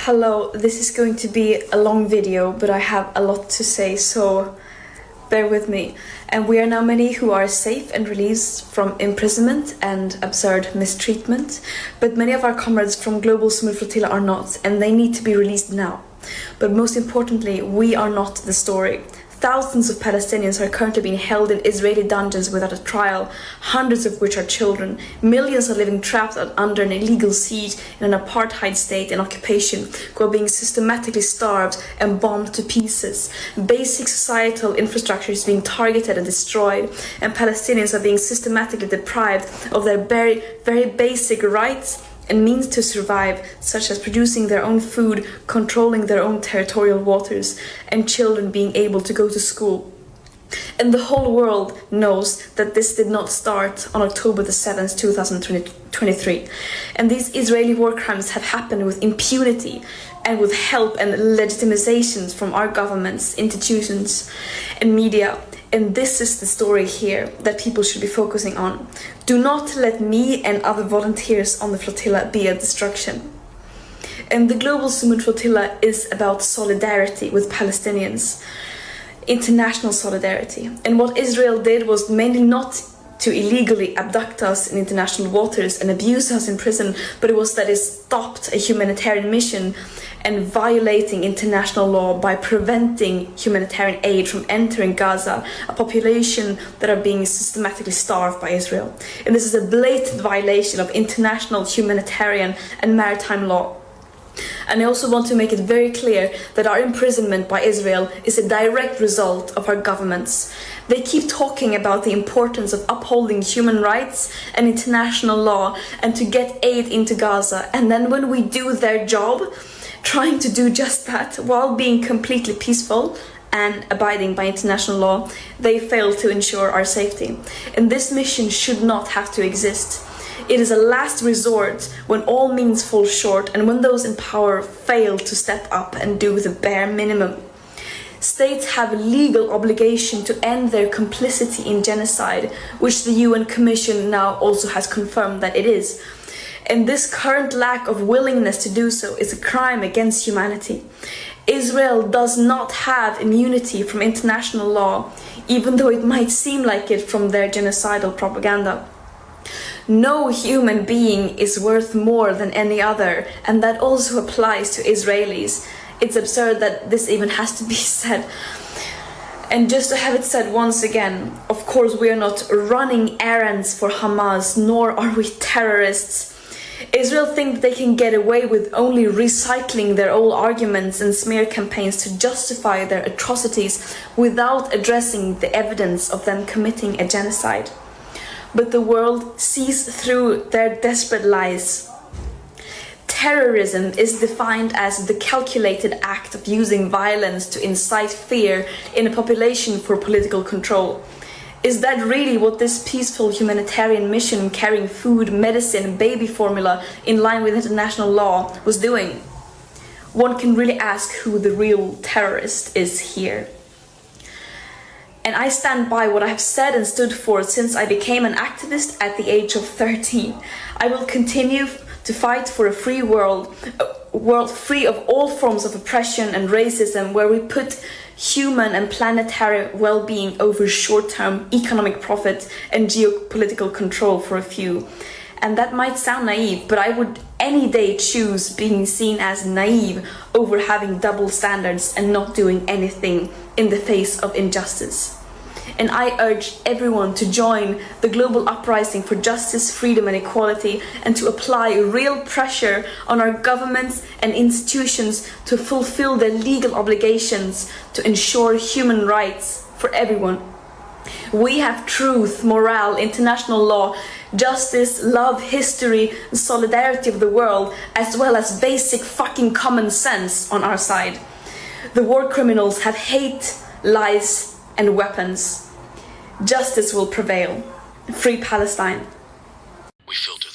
Hello, this is going to be a long video, but I have a lot to say, so bear with me. And we are now many who are safe and released from imprisonment and absurd mistreatment, but many of our comrades from Global Summit Flotilla are not, and they need to be released now. But most importantly, we are not the story. Thousands of Palestinians are currently being held in Israeli dungeons without a trial, hundreds of which are children. Millions are living trapped under an illegal siege in an apartheid state and occupation, who are being systematically starved and bombed to pieces. Basic societal infrastructure is being targeted and destroyed, and Palestinians are being systematically deprived of their very basic rights and means to survive, such as producing their own food, controlling their own territorial waters, and children being able to go to school. And the whole world knows that this did not start on October the 7th, 2023. And these Israeli war crimes have happened with impunity and with help and legitimizations from our governments, institutions, and media. And this is the story here that people should be focusing on. Do not let me and other volunteers on the flotilla be a distraction. And the Global Summit Flotilla is about solidarity with Palestinians, international solidarity. And what Israel did was mainly not to illegally abduct us in international waters and abuse us in prison, but it was that it stopped a humanitarian mission and violating international law by preventing humanitarian aid from entering Gaza, a population that are being systematically starved by Israel. And this is a blatant violation of international humanitarian and maritime law. And I also want to make it very clear that our imprisonment by Israel is a direct result of our governments. They keep talking about the importance of upholding human rights and international law and to get aid into Gaza. And then when we do their job, trying to do just that while being completely peaceful and abiding by international law, they fail to ensure our safety. And this mission should not have to exist. It is a last resort when all means fall short and when those in power fail to step up and do the bare minimum. States have a legal obligation to end their complicity in genocide, which the UN Commission now also has confirmed that it is. And this current lack of willingness to do so is a crime against humanity. Israel does not have immunity from international law, even though it might seem like it from their genocidal propaganda. No human being is worth more than any other, and that also applies to Israelis. It's absurd that this even has to be said. And just to have it said once again, of course we are not running errands for Hamas, nor are we terrorists. Israel think they can get away with only recycling their old arguments and smear campaigns to justify their atrocities without addressing the evidence of them committing a genocide. But the world sees through their desperate lies. Terrorism is defined as the calculated act of using violence to incite fear in a population for political control. Is that really what this peaceful humanitarian mission carrying food, medicine, baby formula in line with international law was doing? One can really ask who the real terrorist is here. And I stand by what I have said and stood for since I became an activist at the age of 13. I will continue to fight for a free world, a world free of all forms of oppression and racism, where we put human and planetary well-being over short-term economic profit and geopolitical control for a few. And that might sound naive, but I would any day choose being seen as naive over having double standards and not doing anything in the face of injustice. And I urge everyone to join the global uprising for justice, freedom and equality, and to apply real pressure on our governments and institutions to fulfill their legal obligations to ensure human rights for everyone. We have truth, morale, international law, justice, love, history, and solidarity of the world, as well as basic fucking common sense on our side. The war criminals have hate, lies, and weapons. Justice will prevail. Free Palestine. We filter